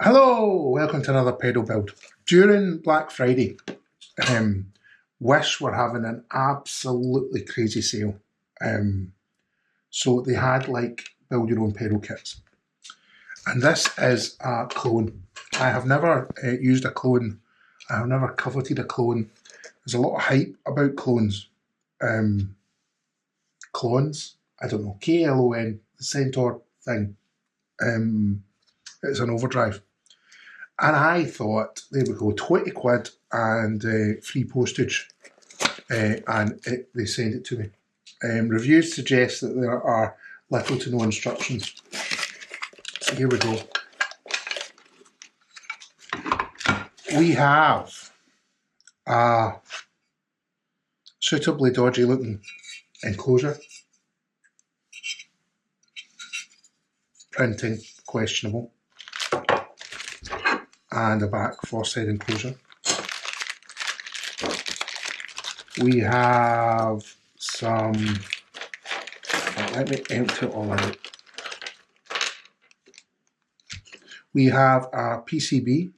Hello, welcome to another pedal build. During Black Friday, Wish were having an absolutely crazy sale. So they had like build your own pedal kits. And this is a KLON. I have never used a KLON. I have never coveted a KLON. There's a lot of hype about KLONs. KLONs, I don't know, KLON, the Centaur thing. It's an overdrive. And I thought, there we go, 20 quid and free postage. And they sent it to me. Reviews suggest that there are little to no instructions. So here we go. We have a suitably dodgy looking enclosure. Printing questionable. And a back four-side enclosure. We have some, let me empty it all out. We have a PCB,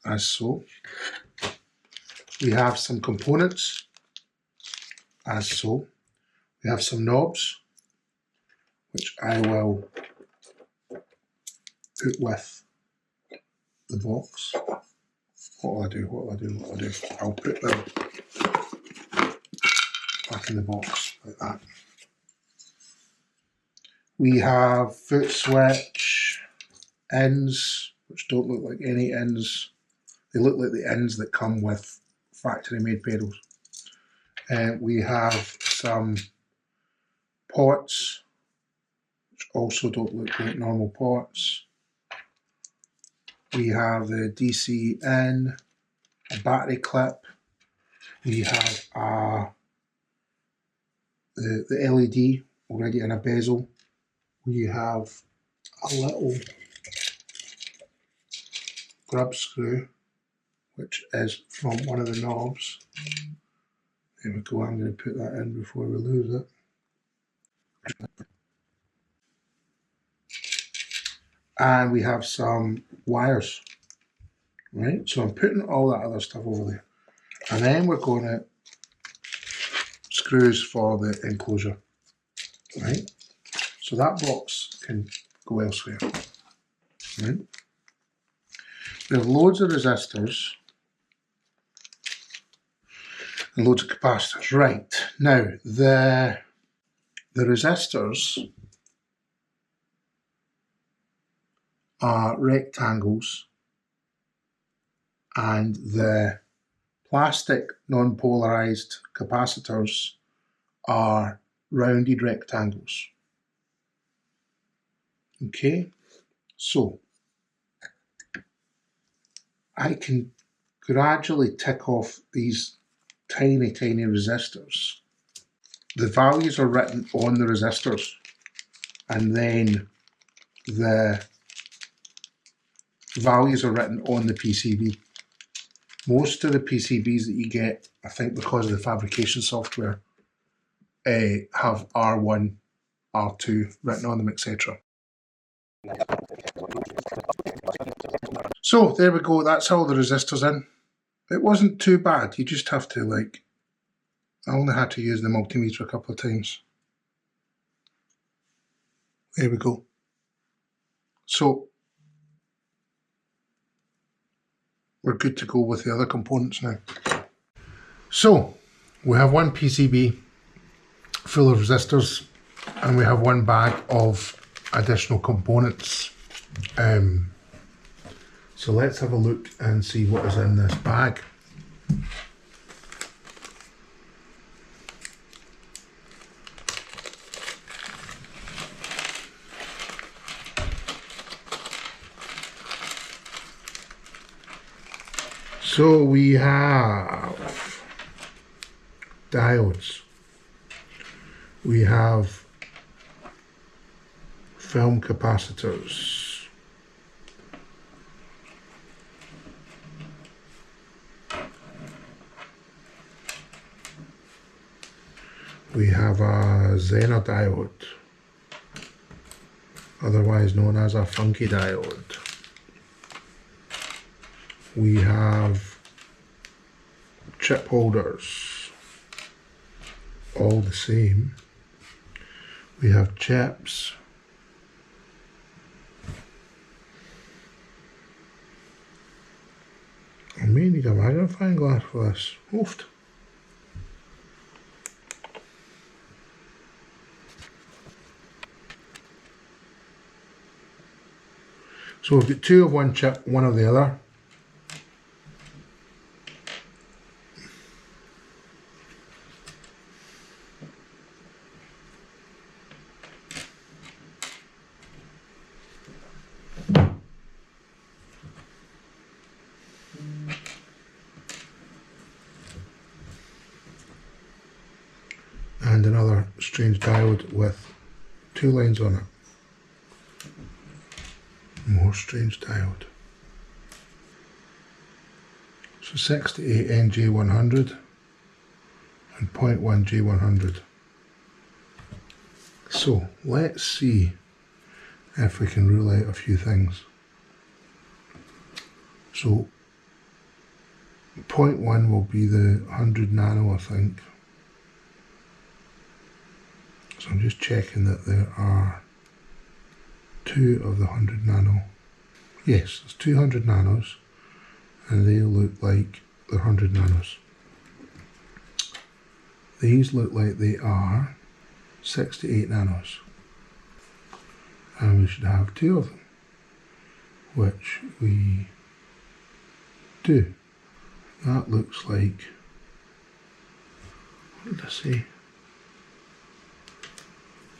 as so. We have some components, as so. We have some knobs, which I will put with the box. What will I do? I'll put them back in the box like that. We have foot switch ends, which don't look like any ends. They look like the ends that come with factory made pedals. We have some pots, which also don't look like normal pots. We have the DC in, a battery clip. We have the LED already in a bezel. We have a little grub screw, which is from one of the knobs. There we go, I'm going to put that in before we lose it. And we have some wires, right? So I'm putting all that other stuff over there. And then we're going to screws for the enclosure, right? So that box can go elsewhere, right? We have loads of resistors and loads of capacitors. Right, now the resistors are rectangles and the plastic non-polarized capacitors are rounded rectangles. Okay, so I can gradually tick off these tiny resistors. The values are written on the resistors, and then the values are written on the PCB. Most of the PCBs that you get, I think because of the fabrication software, have R1, R2 written on them, etc. So there we go, that's all the resistors in. It wasn't too bad, you just have to I only had to use the multimeter a couple of times. There we go. So we're good to go with the other components now. So we have one PCB full of resistors and we have one bag of additional components. So let's have a look and see what is in this bag. So we have diodes, we have film capacitors, we have a Zener diode, otherwise known as a funky diode. We have chip holders, all the same. We have chips. I may need a magnifying glass for this. Oofed. So we've got two of one chip, one of the other. And another strange diode with two lines on it. More strange diode. So 68NJ100 and 0.1J100. So let's see if we can rule out a few things. So 0.1 will be the 100 nano, I think. So I'm just checking that there are two of the 100 nano. Yes, there's 200 nanos and they look like they're 100 nanos. These look like they are 68 nanos. And we should have two of them, which we do. That looks like, what did I say?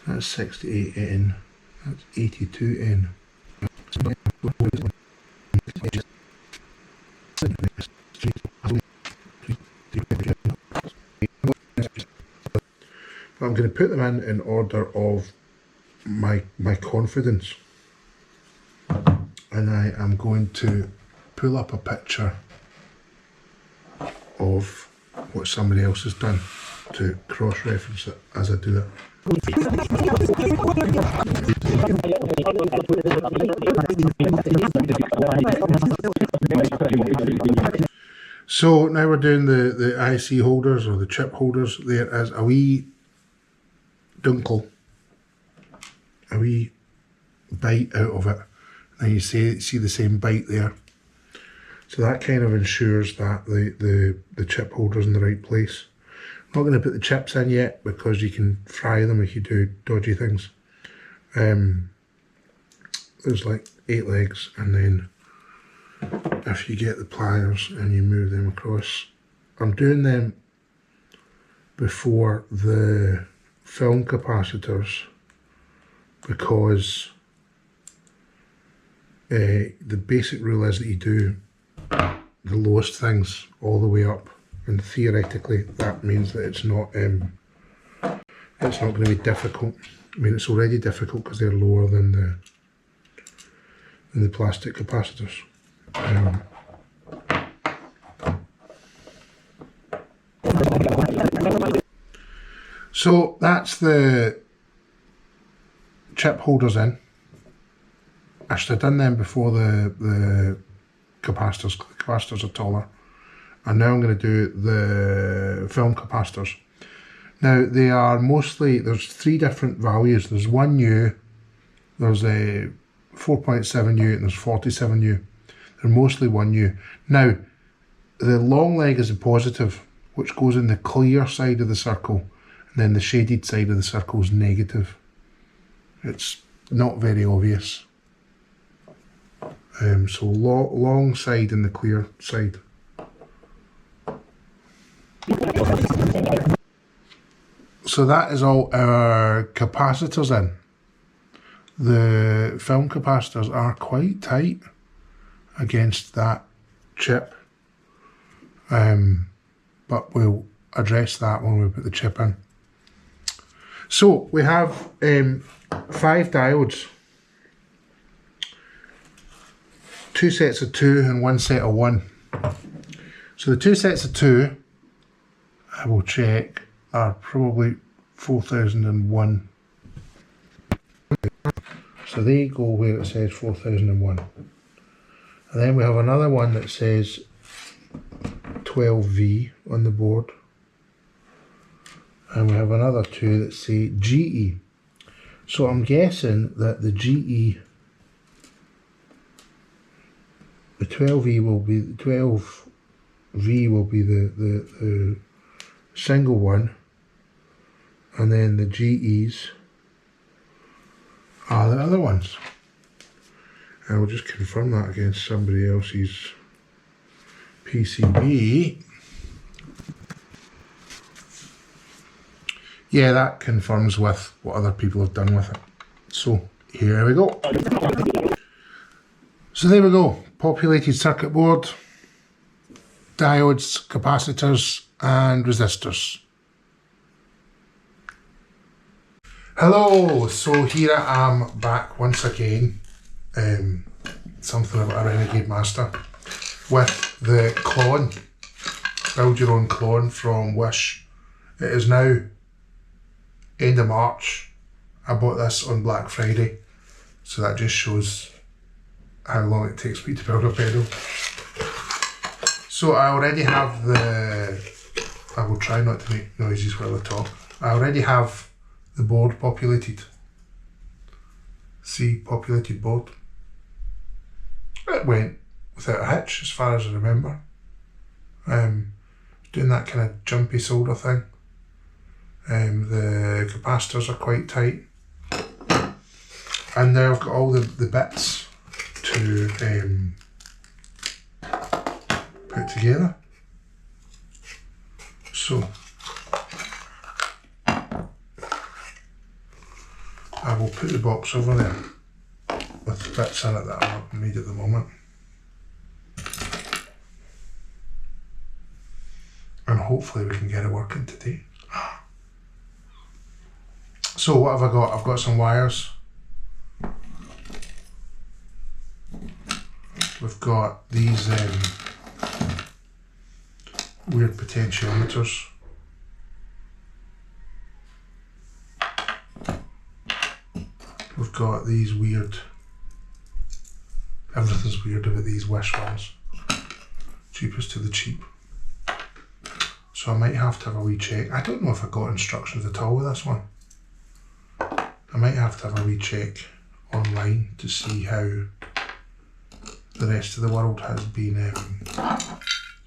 That's 68N, that's 82N. I'm going to put them in order of my confidence, and I am going to pull up a picture of what somebody else has done to cross-reference it as I do it. So now we're doing the IC holders or the chip holders. There is a wee dunkel, a wee bite out of it, and you see the same bite there. So that kind of ensures that the chip holder's in the right place. I'm not going to put the chips in yet because you can fry them if you do dodgy things. There's like 8 legs, and then if you get the pliers and you move them across. I'm doing them before the film capacitors because the basic rule is that you do the lowest things all the way up, and theoretically that means that it's not going to be difficult. I mean, it's already difficult because they're lower than the plastic capacitors. So that's the chip holders in. I should have done them before the capacitors. The capacitors are taller. And now I'm going to do the film capacitors. Now they are mostly, there's 3 different values. There's 1U, there's a 4.7U, and there's 47U. They're mostly 1U. Now, the long leg is a positive, which goes in the clear side of the circle, and then the shaded side of the circle is negative. It's not very obvious. So long side and the clear side. So that is all our capacitors in. The film capacitors are quite tight against that chip, but we'll address that when we put the chip in. So we have 5 diodes, 2 sets of 2 and 1 set of 1. So the 2 sets of 2, I will check, are probably 4001. So So they go where it says 4001. And then we have another one that says 12V on the board. And we have another two that say GE. So I'm guessing that the GE, the 12V will be, the 12V will be the single one, and then the GEs are the other ones. I will just confirm that against somebody else's PCB. Yeah, that confirms with what other people have done with it. So here we go. So there we go. Populated circuit board, diodes, capacitors and resistors. Hello, so here I am back once again. Something about a Renegade Master with the KLON. Build your own KLON from Wish. It is now end of March. I bought this on Black Friday, so that just shows how long it takes me to build a pedal. So I already have I will try not to make noises while I talk. I already have the board populated. See, populated board. It went without a hitch as far as I remember. Doing that kind of jumpy solder thing. The capacitors are quite tight. And now I've got all the bits to put together. So I will put the box over there with the bits in it that I need at the moment. And hopefully we can get it working today. So what have I got? I've got some wires. We've got these weird potentiometers. We've got these weird, everything's weird about these Wish ones. Cheapest to the cheap. So I might have to have a wee check. I don't know if I got instructions at all with this one. I might have to have a wee check online to see how the rest of the world has been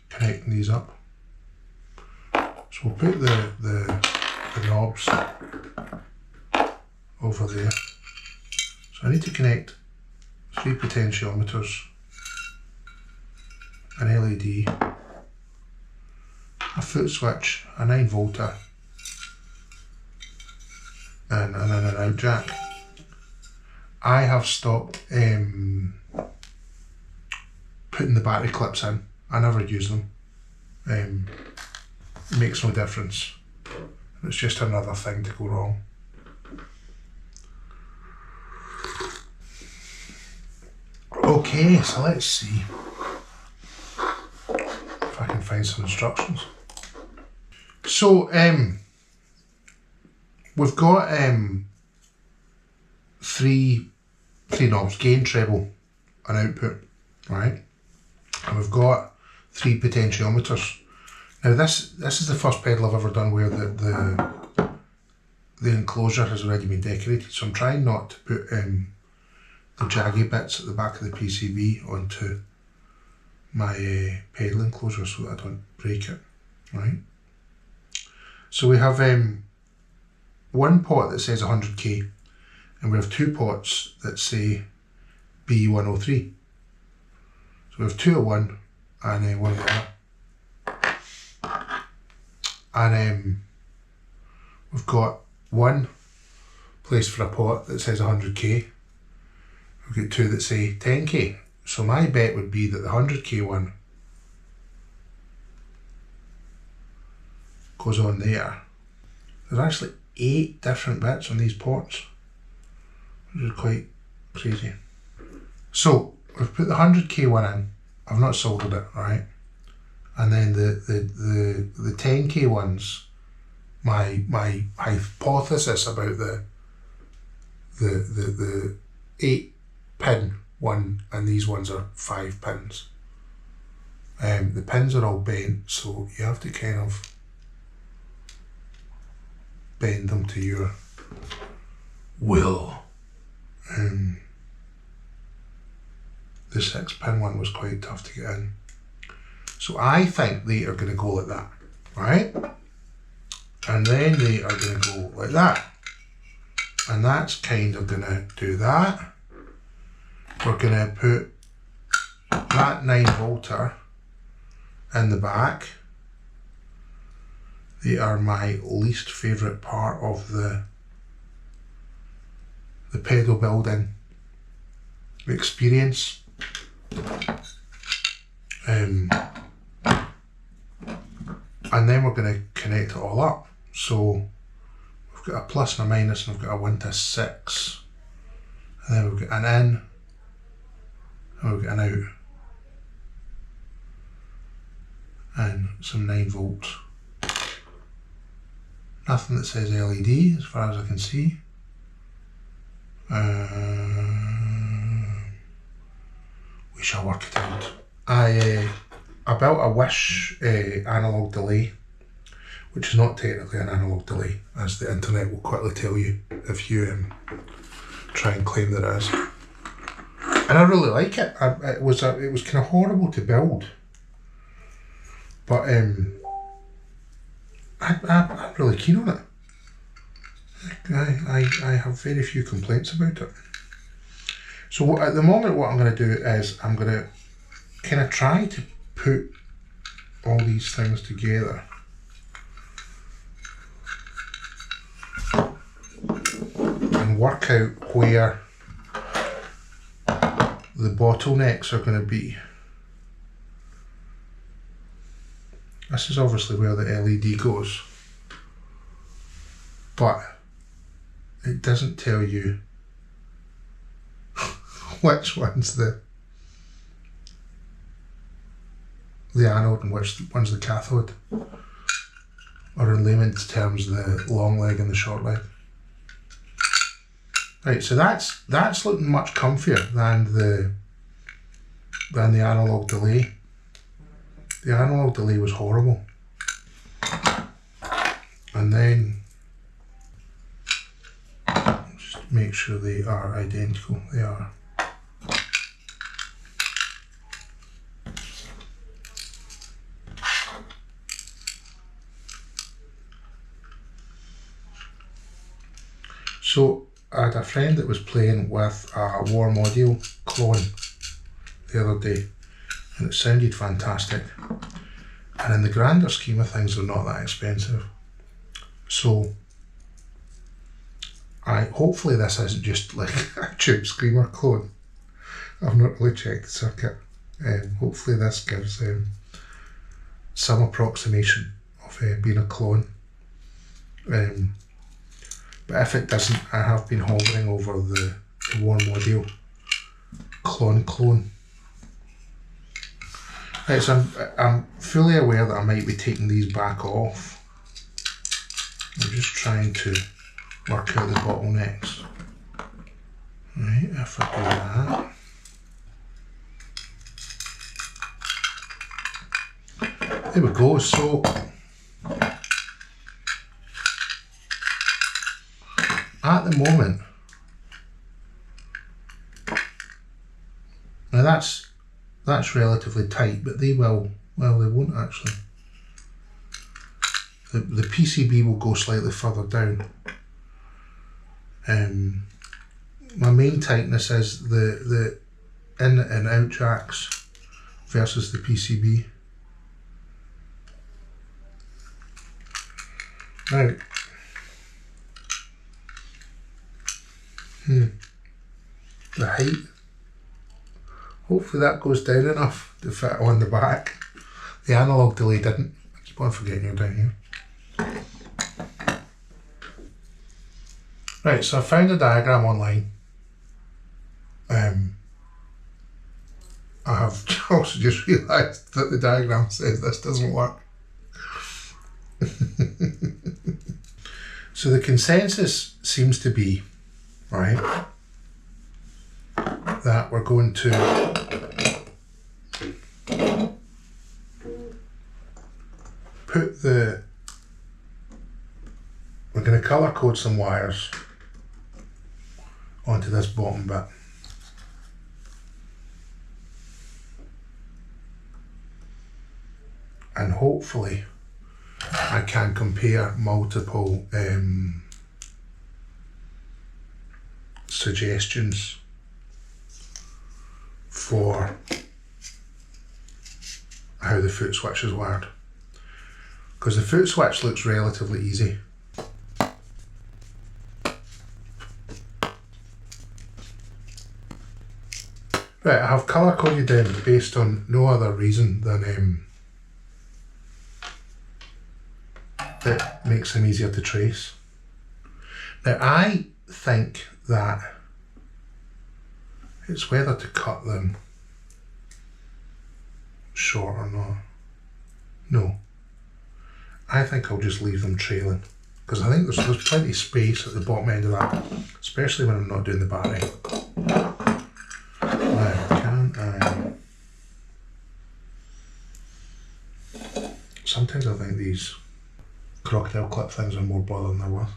connecting these up. So we'll put the knobs over there. So I need to connect 3 potentiometers, an LED, a foot switch, a 9 volter, and an out jack. I have stopped putting the battery clips in. I never use them. It makes no difference. It's just another thing to go wrong. Okay, so let's see if I can find some instructions. So we've got three knobs: gain, treble and output, right? And we've got 3 potentiometers. Now this is the first pedal I've ever done where the enclosure has already been decorated, so I'm trying not to put the jaggy bits at the back of the PCB onto my pedal enclosure so that I don't break it, right? So we have one pot that says 100k, and we have 2 pots that say B103. So we have 2 of one and 1 of the other. And we've got one place for a pot that says 100k. We've got 2 that say 10k. So my bet would be that the 100k one goes on there. There's actually 8 different bits on these ports, which is quite crazy. So we've put the 100k one in. I've not soldered it, right? And then the 10k ones, my hypothesis about the 8 pin one, and these ones are 5 pins. The pins are all bent, so you have to kind of bend them to your will. The 6 pin one was quite tough to get in. So I think they are going to go like that, right? And then they are going to go like that. And that's kind of going to do that. We're going to put that 9 volter in the back. They are my least favourite part of the pedal building experience. And then we're going to connect it all up. So we've got a plus and a minus, and we've got a 1 to 6, and then we've got an in, and we've got an out, and some 9 volts. Nothing that says LED as far as I can see. We shall work it out. I built a Wish analog delay, which is not technically an analog delay, as the internet will quickly tell you if you try and claim that it is. And I really like it. It was kind of horrible to build, but I'm really keen on it. I have very few complaints about it. So at the moment, what I'm going to do is I'm going to kind of try to put all these things together and work out where the bottlenecks are going to be. This is obviously where the LED goes, but it doesn't tell you which one's the anode and which one's the cathode, or in layman's terms, the long leg and the short leg. Right, so that's looking much comfier than the analog delay. The analog delay was horrible. And then just make sure they are identical. They are. So I had a friend that was playing with a warm audio KLON the other day, and it sounded fantastic. And in the grander scheme of things, they're not that expensive. So hopefully this isn't just like a tube screamer KLON. I've not really checked the circuit. Hopefully this gives some approximation of being a KLON. But if it doesn't, I have been hovering over the warm audio KLON. Right, so I'm fully aware that I might be taking these back off. I'm just trying to work out the bottlenecks. Right, if I do that. There we go. So at the moment, now that's relatively tight, but they won't actually. The PCB will go slightly further down. My main tightness is the in and out jacks versus the PCB. Now, the height, hopefully that goes down enough to fit on the back. The analog delay didn't. I keep on forgetting you're down here. Right, so I found a diagram online. I have also just realised that the diagram says this doesn't work. So the consensus seems to be, right, we're going to we're going to colour code some wires onto this bottom bit. And hopefully I can compare multiple suggestions for how the foot switch is wired, because the foot switch looks relatively easy. Right, I have colour coded them based on no other reason than that makes them easier to trace. Now I think that it's whether to cut them short or not. No, I think I'll just leave them trailing, because I think there's plenty of space at the bottom end of that, especially when I'm not doing the battery. Now, can I... Sometimes I think these crocodile clip things are more bother than they're worth.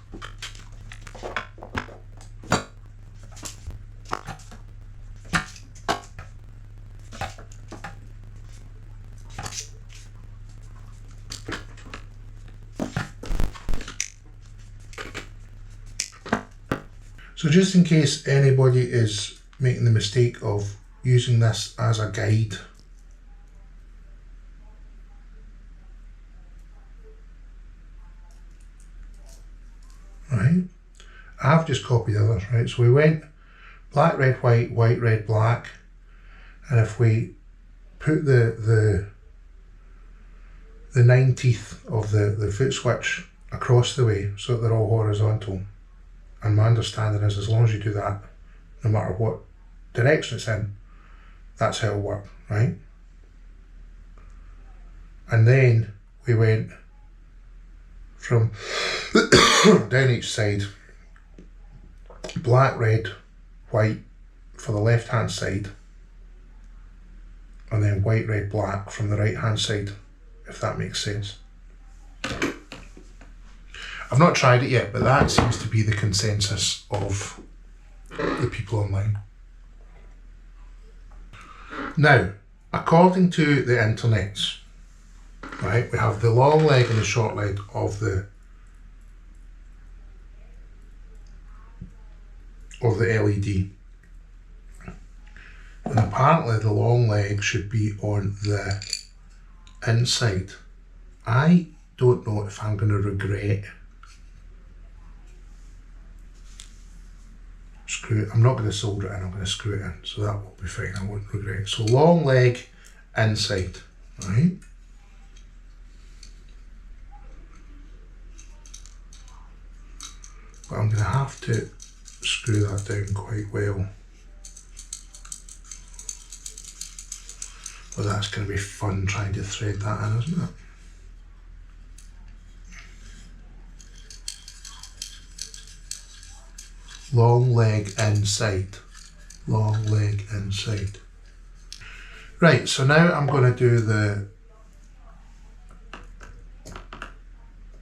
So just in case anybody is making the mistake of using this as a guide, right, I've just copied others, right? So we went black, red, white, white, red, black, and if we put the 9 teeth of the foot switch across the way so that they're all horizontal, and my understanding is as long as you do that, no matter what direction it's in, that's how it'll work, right? And then we went from down each side, black, red, white for the left hand side, and then white, red, black from the right hand side, if that makes sense. I've not tried it yet, but that seems to be the consensus of the people online. Now, according to the internet, right, we have the long leg and the short leg of the LED. And apparently the long leg should be on the inside. I don't know if I'm going to regret screw it. I'm not going to solder it in, I'm going to screw it in, so that will be fine, I won't regret it. So long leg inside, right? But I'm going to have to screw that down quite well. Well, that's going to be fun trying to thread that in, isn't it? Long leg inside, long leg inside. Right, so now I'm going to do the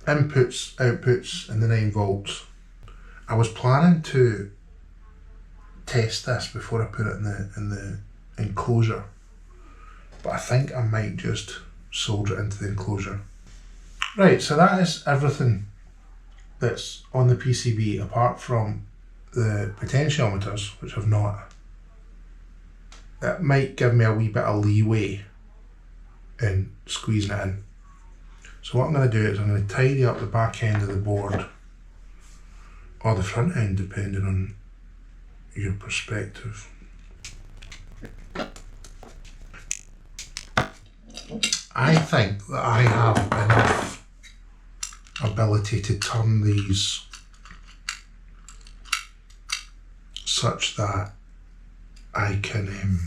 inputs, outputs and the 9 volts. I was planning to test this before I put it in the enclosure, but I think I might just solder it into the enclosure. Right, so that is everything that's on the PCB apart from the potentiometers, which have not. That might give me a wee bit of leeway in squeezing it in. So what I'm going to do is I'm going to tidy up the back end of the board, or the front end depending on your perspective. I think that I have enough ability to turn these such that I can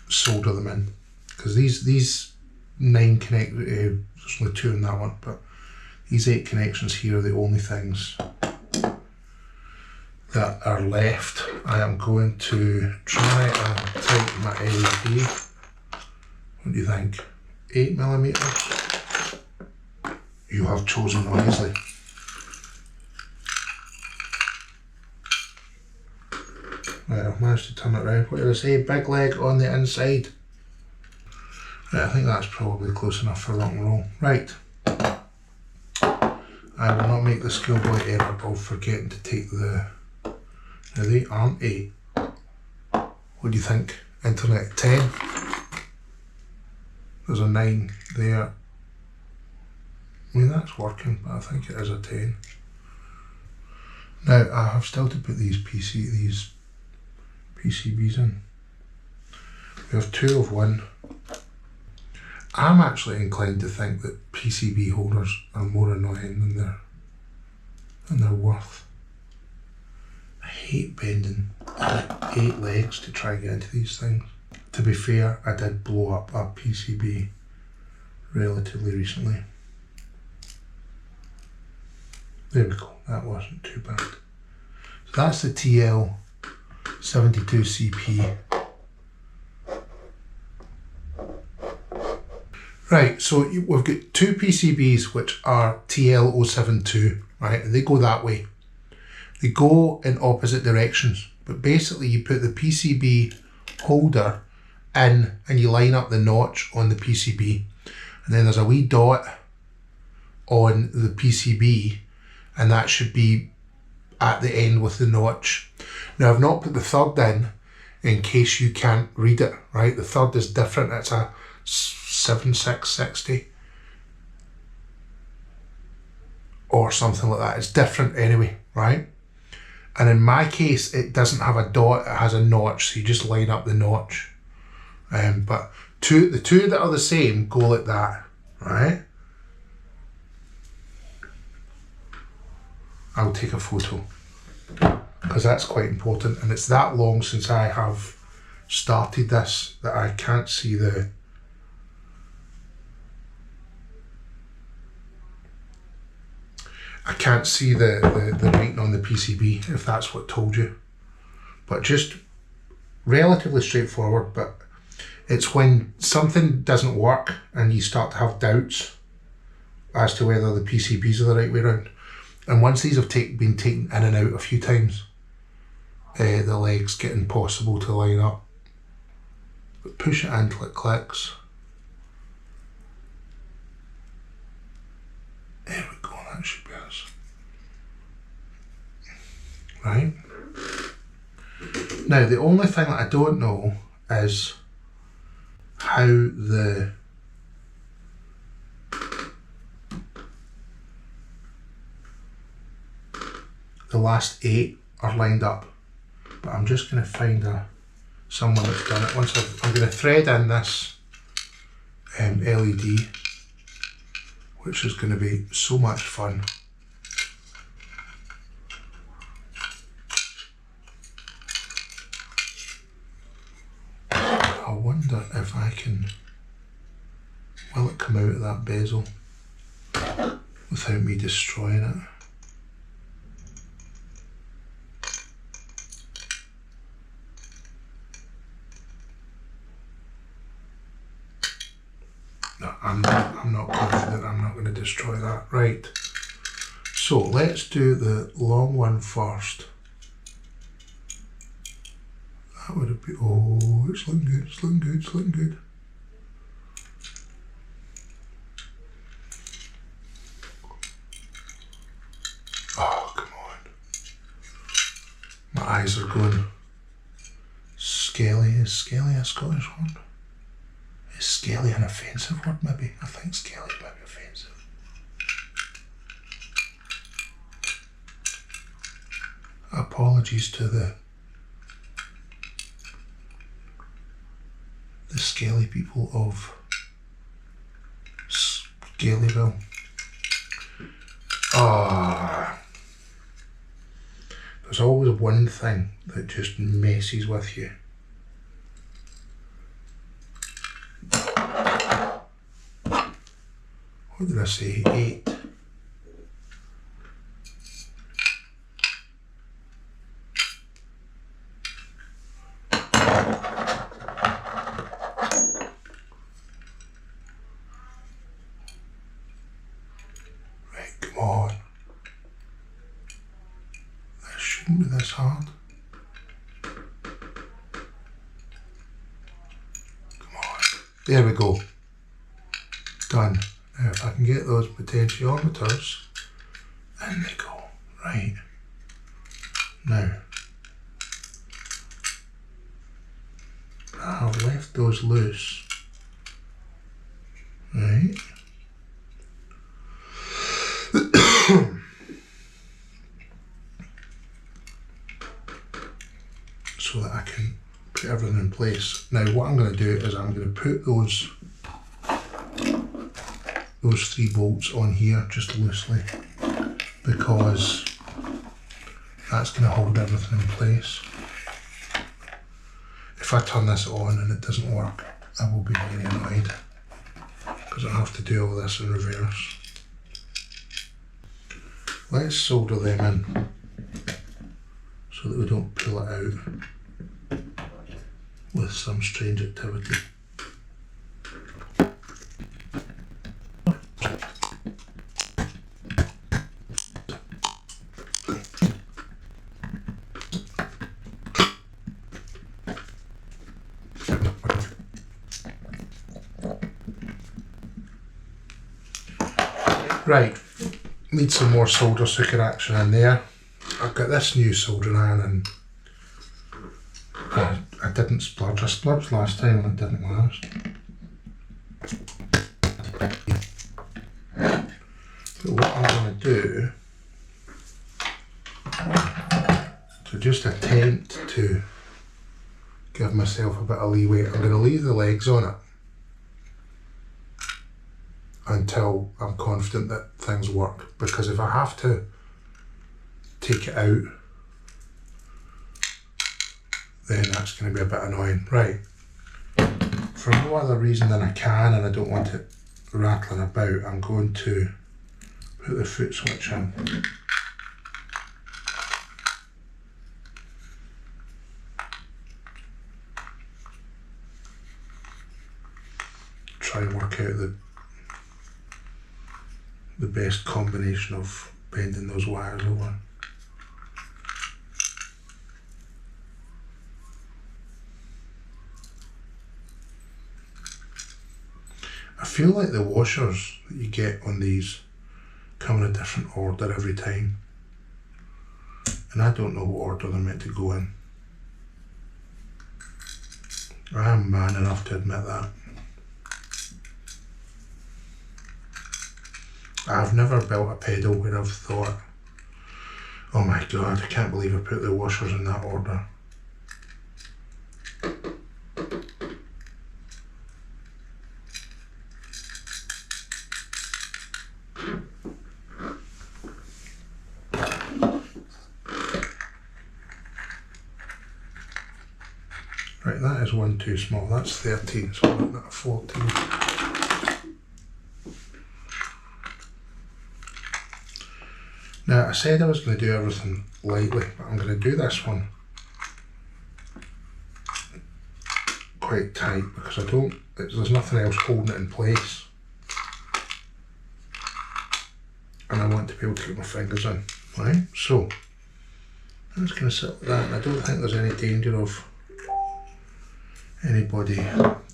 solder them in, because these 9 there's only 2 in that one, but these 8 connections here are the only things that are left, I am going to try and tighten my LED. What do you think? 8mm? You have chosen wisely. Right, I've managed to turn it around. What did I say? Big leg on the inside. Right, I think that's probably close enough for rock and roll. Right. I will not make the schoolboy error of forgetting to take the... Now they aren't 8. What do you think? Internet 10. There's a 9 there. I mean, that's working, but I think it is a 10. Now I have still to put these PCBs in. We have 2 of 1. I'm actually inclined to think that PCB holders are more annoying than they're worth. I hate bending 8 legs to try and get into these things. To be fair, I did blow up a PCB relatively recently. There we go, that wasn't too bad. So that's the TL72CP. Right, so we've got 2 PCBs which are TL072, right, and they go that way. They go in opposite directions, but basically you put the PCB holder in and you line up the notch on the PCB, and then there's a wee dot on the PCB, and that should be at the end with the notch. Now I've not put the third in case you can't read it, right? The third is different, it's a 7660 or something like that. It's different anyway, right? And in my case, it doesn't have a dot, it has a notch, so you just line up the notch. But the two that are the same go like that, right? I'll take a photo because that's quite important, and it's that long since I have started this that I can't see the writing on the PCB, if that's what told you. But just relatively straightforward, but it's when something doesn't work and you start to have doubts as to whether the PCBs are the right way around. And once these have been taken in and out a few times, the legs get impossible to line up. But push it until it clicks. There we go, that should be us. Right? Now the only thing that I don't know is how the last 8 are lined up, but I'm just going to find someone that's done it. Once I'm going to thread in this LED, which is going to be so much fun. I wonder if I can, will it come out of that bezel without me destroying it? No, I'm not confident I'm not going to destroy that. Right, so let's do the long one first. That would be, oh, it's looking good, it's looking good, it's looking good. Oh, come on. My eyes are going scaly. Is scaly a Scottish word? Is scaly an offensive word, maybe? I think scaly might be offensive. Apologies to the scaly people of Scalyville. Ah, there's always one thing that just messes with you. What did I say? 8. this hard. Come on. There we go. Done. Now if I can get those potentiometers, in they go. Right. Now, I've left those loose. Right. So that I can put everything in place. Now what I'm going to do is I'm going to put those 3 bolts on here just loosely, because that's going to hold everything in place. If I turn this on and it doesn't work, I will be very annoyed, because I'll have to do all this in reverse. Let's solder them in so that we don't pull it out with some strange activity. Right, need some more solder sucker action in there. I've got this new soldering iron and I didn't splurge. I splurged last time and it didn't last. But what I'm going to do to just attempt to give myself a bit of leeway, I'm going to leave the legs on it until I'm confident that things work, because if I have to take it out, then that's going to be a bit annoying. Right, for no other reason than I can and I don't want it rattling about, I'm going to put the foot switch in. Try and work out the best combination of bending those wires over. I feel like the washers that you get on these come in a different order every time, and I don't know what order they're meant to go in. I am man enough to admit that. I've never built a pedal where I've thought, oh my god, I can't believe I put the washers in that order. Right, that is one too small. That's 13, so I'll make that a 14. Now, I said I was going to do everything lightly, but I'm going to do this one quite tight, because there's nothing else holding it in place. And I want to be able to get my fingers in, right? So, I'm just going to sit like that, and I don't think there's any danger of anybody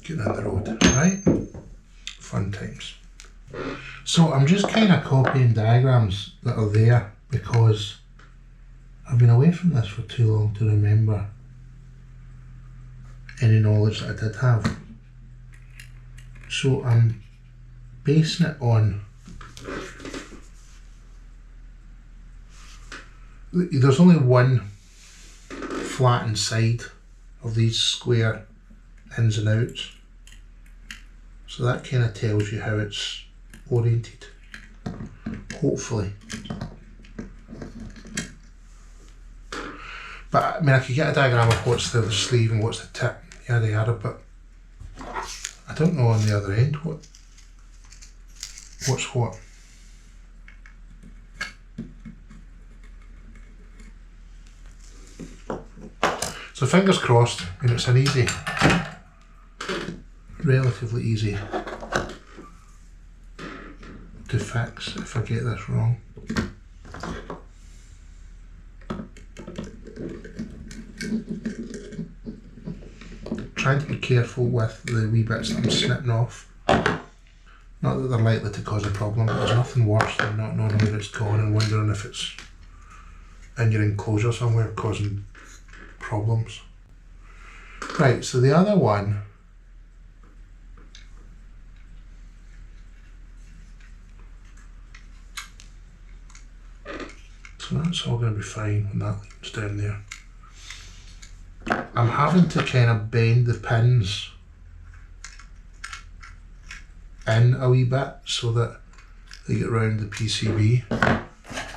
getting on the road, right? Fun times. So I'm just kind of copying diagrams that are there because I've been away from this for too long to remember any knowledge that I did have. So I'm basing it on, there's only one flattened side of these square ins and outs, so that kind of tells you how it's oriented, hopefully. But I mean, I could get a diagram of what's the sleeve and what's the tip, yada yada, but I don't know on the other end what's what. So fingers crossed, and it's an easy, relatively easy to fix if I get this wrong. Trying to be careful with the wee bits that I'm snipping off. Not that they're likely to cause a problem, but there's nothing worse than not knowing where it's gone and wondering if it's in your enclosure somewhere causing problems. Right, so the other one, so that's all going to be fine when that leads down there. I'm having to kind of bend the pins in a wee bit so that they get round the PCB.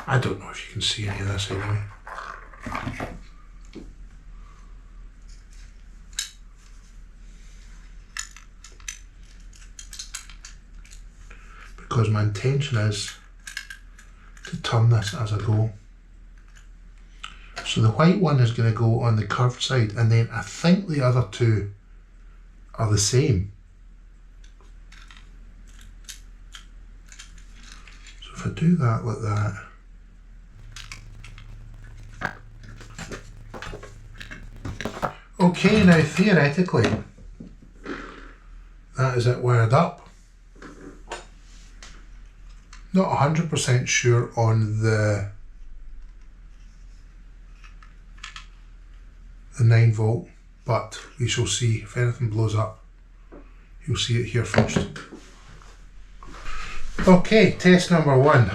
I don't know if you can see any of this anyway. Because my intention is to turn this as I go. So the white one is going to go on the curved side, and then I think the other two are the same. So if I do that like that. Okay, now theoretically, that is it wired up. Not 100% sure on the 9 volt, but we shall see. If anything blows up, you'll see it here first. Okay, test number 1.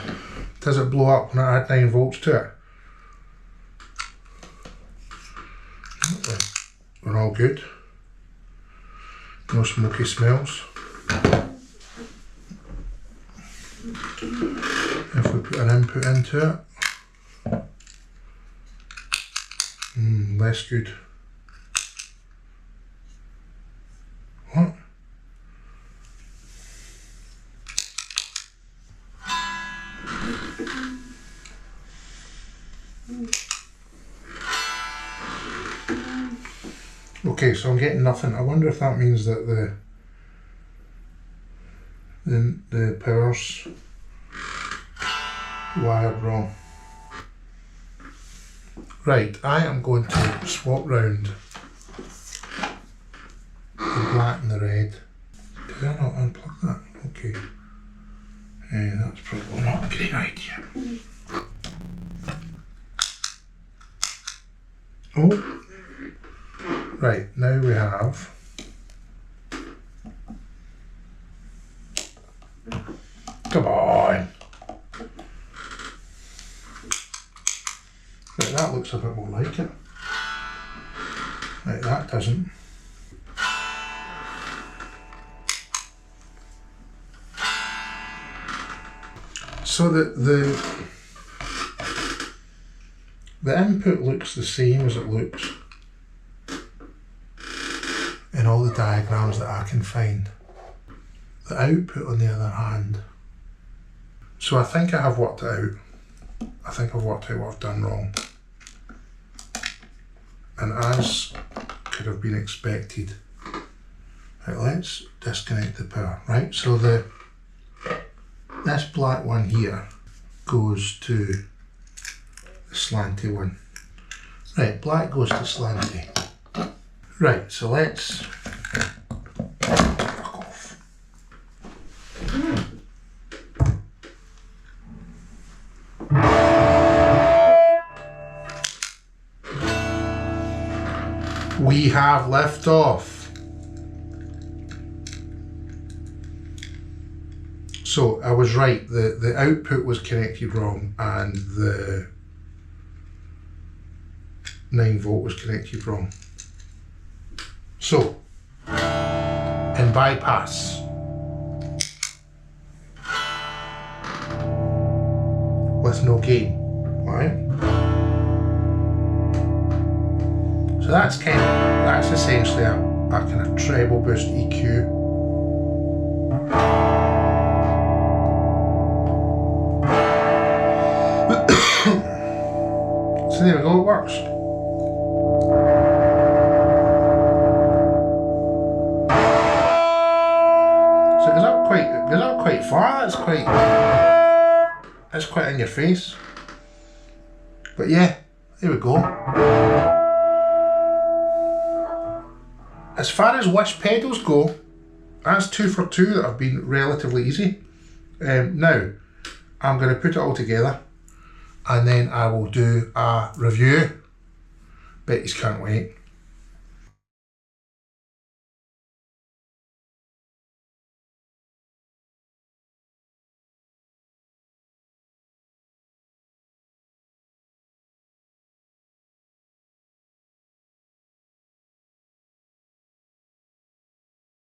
Does it blow up when I add 9 volts to it? We're all good. No smoky smells. If we put an input into it, less good. What? Okay, so I'm getting nothing. I wonder if that means that the power's wired wrong. Right, I am going to swap round the black and the red. Did I not unplug that? Okay. That's probably not a great idea. Oh, right, now we have come on. Right, that looks a bit more like it. Right, that doesn't. So the input looks the same as it looks in all the diagrams that I can find. The output, on the other hand. So I think I have worked it out. I think I've worked out what I've done wrong. And as could have been expected. Right, let's disconnect the power. Right, so this black one here goes to the slanty one. Right, black goes to slanty. Right, so let's fuck off. We have left off. So I was right, the output was connected wrong and the 9 volt was connected wrong. So, in bypass, with no gain, right? So that's essentially a kind of treble boost EQ. So there we go, it works. So it goes up quite far. That's quite in your face. But yeah, there we go. as far as Wish pedals go, that's 2 for 2 that have been relatively easy. Now, I'm going to put it all together and then I will do a review. Bet you can't wait.